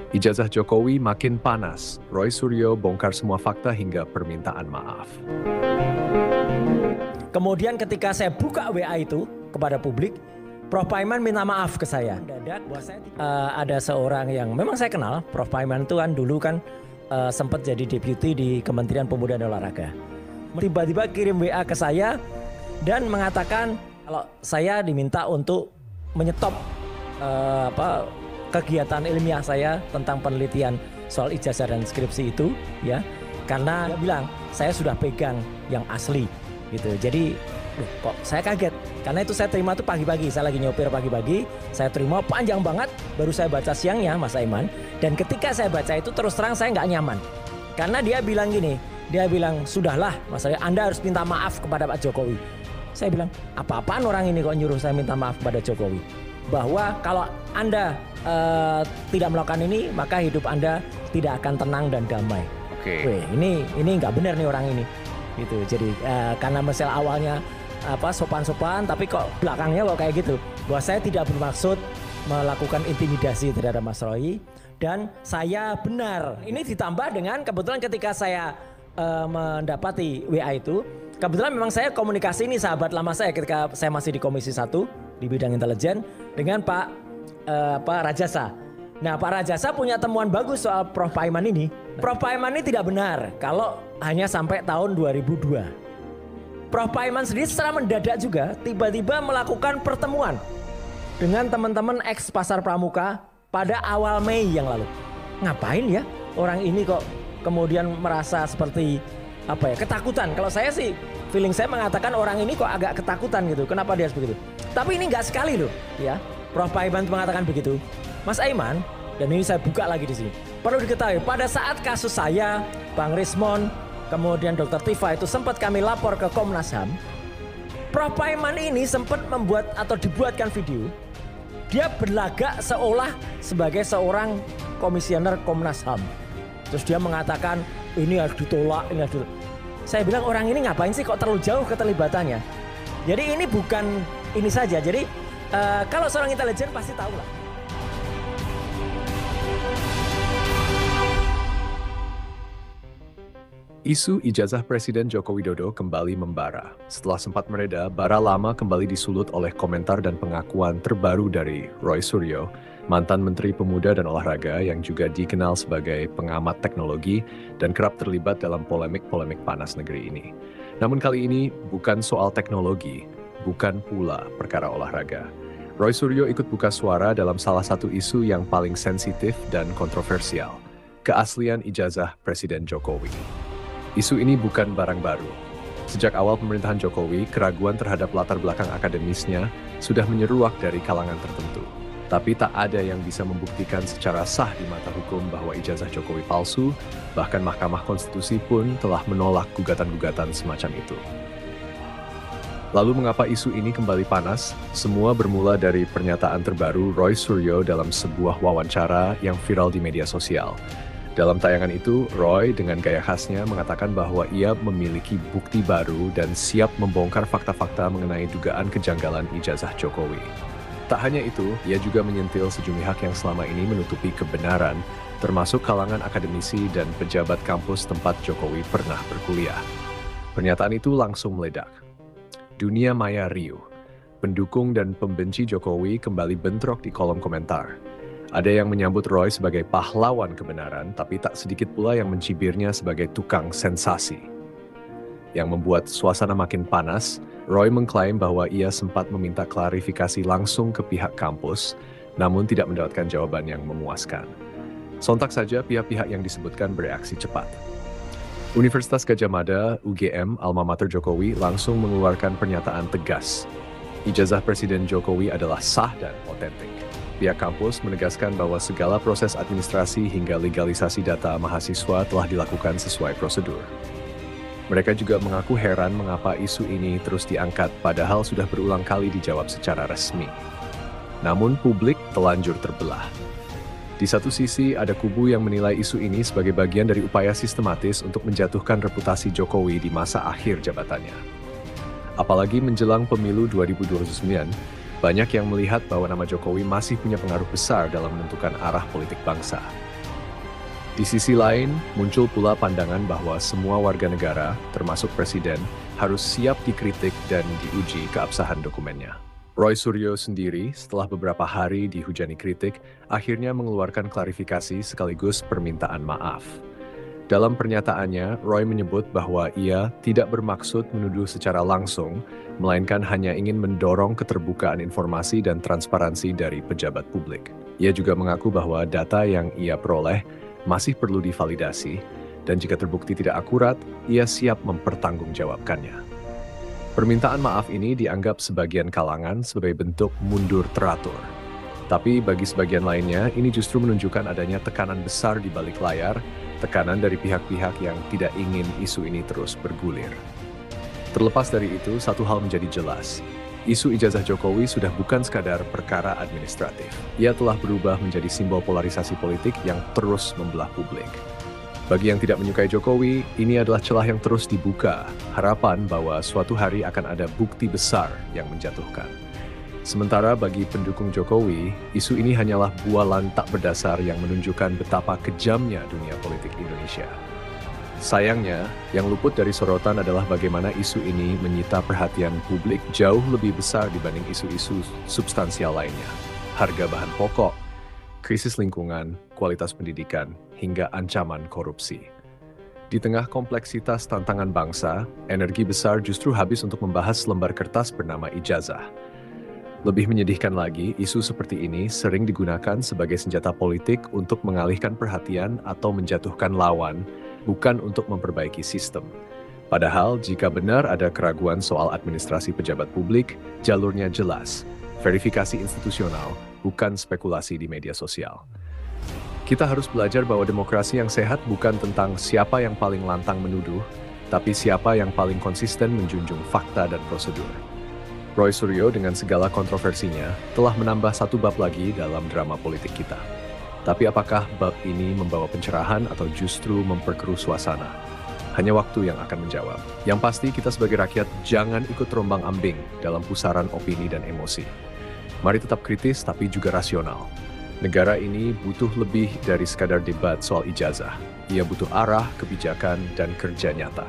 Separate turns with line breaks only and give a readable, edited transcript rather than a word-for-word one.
Ijazah Jokowi makin panas. Roy Suryo bongkar semua fakta hingga permintaan maaf.
Kemudian ketika saya buka WA itu kepada publik, Prof. Paiman minta maaf ke saya. Ada seorang yang memang saya kenal, Prof. Paiman itu kan dulu kan sempat jadi deputi di Kementerian Pemuda dan Olahraga. Tiba-tiba kirim WA ke saya dan mengatakan kalau saya diminta untuk menyetop kegiatan ilmiah saya tentang penelitian soal ijazah dan skripsi itu, ya, karena dia bilang saya sudah pegang yang asli, gitu. Jadi kok saya kaget karena itu saya terima tuh pagi-pagi, saya lagi nyopir pagi-pagi, saya terima panjang banget, baru saya baca siangnya, Mas Aiman. Dan ketika saya baca itu terus terang saya nggak nyaman karena dia bilang gini, dia bilang sudahlah Mas Aiman, Anda harus minta maaf kepada Pak Jokowi. Saya bilang apa-apaan orang ini kok nyuruh saya minta maaf kepada Jokowi, bahwa kalau Anda tidak melakukan ini maka hidup Anda tidak akan tenang dan damai.
Oke.
Weh, ini nggak benar nih orang ini, gitu. Jadi karena misal awalnya sopan-sopan, tapi kok belakangnya kok kayak gitu. Bahwa saya tidak bermaksud melakukan intimidasi terhadap Mas Roy dan saya benar. Ini ditambah dengan kebetulan ketika saya mendapati WA itu, kebetulan memang saya komunikasi ini sahabat lama saya ketika saya masih di Komisi 1 di bidang intelijen dengan Pak Rajasa. Nah, Pak Rajasa punya temuan bagus soal Prof. Paiman ini. Prof. Paiman ini tidak benar kalau hanya sampai tahun 2002. Prof. Paiman sendiri secara mendadak juga tiba-tiba melakukan pertemuan dengan teman-teman ex Pasar Pramuka pada awal Mei yang lalu. Ngapain ya orang ini kok kemudian merasa seperti ketakutan. Kalau saya sih feeling saya mengatakan orang ini kok agak ketakutan gitu. Kenapa dia begitu? Tapi ini nggak sekali loh, ya. Prof. Paiman mengatakan begitu. Mas Aiman, dan ini saya buka lagi di sini. Perlu diketahui pada saat kasus saya, Bang Rismon, kemudian Dr. Tifa itu sempat kami lapor ke Komnas HAM. Prof. Paiman ini sempat membuat atau dibuatkan video. Dia berlagak seolah sebagai seorang komisioner Komnas HAM. Terus dia mengatakan ini harus ditolak, ini harus ditolak. Saya bilang orang ini ngapain sih kok terlalu jauh keterlibatannya. Jadi ini bukan ini saja. Jadi kalau seorang intelijen pasti tahu lah.
Isu ijazah Presiden Joko Widodo kembali membara. Setelah sempat mereda, bara lama kembali disulut oleh komentar dan pengakuan terbaru dari Roy Suryo, mantan Menteri Pemuda dan Olahraga yang juga dikenal sebagai pengamat teknologi dan kerap terlibat dalam polemik-polemik panas negeri ini. Namun kali ini bukan soal teknologi, bukan pula perkara olahraga. Roy Suryo ikut buka suara dalam salah satu isu yang paling sensitif dan kontroversial, keaslian ijazah Presiden Jokowi. Isu ini bukan barang baru. Sejak awal pemerintahan Jokowi, keraguan terhadap latar belakang akademisnya sudah menyeruak dari kalangan tertentu. Tapi tak ada yang bisa membuktikan secara sah di mata hukum bahwa ijazah Jokowi palsu, bahkan Mahkamah Konstitusi pun telah menolak gugatan-gugatan semacam itu. Lalu mengapa isu ini kembali panas? Semua bermula dari pernyataan terbaru Roy Suryo dalam sebuah wawancara yang viral di media sosial. Dalam tayangan itu, Roy dengan gaya khasnya mengatakan bahwa ia memiliki bukti baru dan siap membongkar fakta-fakta mengenai dugaan kejanggalan ijazah Jokowi. Tak hanya itu, ia juga menyentil sejumlah pihak yang selama ini menutupi kebenaran, termasuk kalangan akademisi dan pejabat kampus tempat Jokowi pernah berkuliah. Pernyataan itu langsung meledak. Dunia maya riuh. Pendukung dan pembenci Jokowi kembali bentrok di kolom komentar. Ada yang menyambut Roy sebagai pahlawan kebenaran, tapi tak sedikit pula yang mencibirnya sebagai tukang sensasi. Yang membuat suasana makin panas, Roy mengklaim bahwa ia sempat meminta klarifikasi langsung ke pihak kampus, namun tidak mendapatkan jawaban yang memuaskan. Sontak saja pihak-pihak yang disebutkan bereaksi cepat. Universitas Gadjah Mada, UGM, alma mater Jokowi, langsung mengeluarkan pernyataan tegas. Ijazah Presiden Jokowi adalah sah dan otentik. Pihak kampus menegaskan bahwa segala proses administrasi hingga legalisasi data mahasiswa telah dilakukan sesuai prosedur. Mereka juga mengaku heran mengapa isu ini terus diangkat, padahal sudah berulang kali dijawab secara resmi. Namun publik telanjur terbelah. Di satu sisi, ada kubu yang menilai isu ini sebagai bagian dari upaya sistematis untuk menjatuhkan reputasi Jokowi di masa akhir jabatannya. Apalagi menjelang pemilu 2029, Banyak yang melihat bahwa nama Jokowi masih punya pengaruh besar dalam menentukan arah politik bangsa. Di sisi lain, muncul pula pandangan bahwa semua warga negara, termasuk presiden, harus siap dikritik dan diuji keabsahan dokumennya. Roy Suryo sendiri, setelah beberapa hari dihujani kritik, akhirnya mengeluarkan klarifikasi sekaligus permintaan maaf. Dalam pernyataannya, Roy menyebut bahwa ia tidak bermaksud menuduh secara langsung, melainkan hanya ingin mendorong keterbukaan informasi dan transparansi dari pejabat publik. Ia juga mengaku bahwa data yang ia peroleh masih perlu divalidasi, dan jika terbukti tidak akurat, ia siap mempertanggungjawabkannya. Permintaan maaf ini dianggap sebagian kalangan sebagai bentuk mundur teratur. Tapi bagi sebagian lainnya, ini justru menunjukkan adanya tekanan besar di balik layar, tekanan dari pihak-pihak yang tidak ingin isu ini terus bergulir. Terlepas dari itu, satu hal menjadi jelas. Isu ijazah Jokowi sudah bukan sekadar perkara administratif. Ia telah berubah menjadi simbol polarisasi politik yang terus membelah publik. Bagi yang tidak menyukai Jokowi, ini adalah celah yang terus dibuka, harapan bahwa suatu hari akan ada bukti besar yang menjatuhkan. Sementara bagi pendukung Jokowi, isu ini hanyalah bualan tak berdasar yang menunjukkan betapa kejamnya dunia politik Indonesia. Sayangnya, yang luput dari sorotan adalah bagaimana isu ini menyita perhatian publik jauh lebih besar dibanding isu-isu substansial lainnya. Harga bahan pokok, krisis lingkungan, kualitas pendidikan, hingga ancaman korupsi. Di tengah kompleksitas tantangan bangsa, energi besar justru habis untuk membahas lembar kertas bernama ijazah. Lebih menyedihkan lagi, isu seperti ini sering digunakan sebagai senjata politik untuk mengalihkan perhatian atau menjatuhkan lawan, bukan untuk memperbaiki sistem. Padahal, jika benar ada keraguan soal administrasi pejabat publik, jalurnya jelas, verifikasi institusional, bukan spekulasi di media sosial. Kita harus belajar bahwa demokrasi yang sehat bukan tentang siapa yang paling lantang menuduh, tapi siapa yang paling konsisten menjunjung fakta dan prosedur. Roy Suryo dengan segala kontroversinya telah menambah satu bab lagi dalam drama politik kita. Tapi apakah bab ini membawa pencerahan atau justru memperkeruh suasana? Hanya waktu yang akan menjawab. Yang pasti kita sebagai rakyat jangan ikut terombang-ambing dalam pusaran opini dan emosi. Mari tetap kritis tapi juga rasional. Negara ini butuh lebih dari sekadar debat soal ijazah. Ia butuh arah, kebijakan, dan kerja nyata.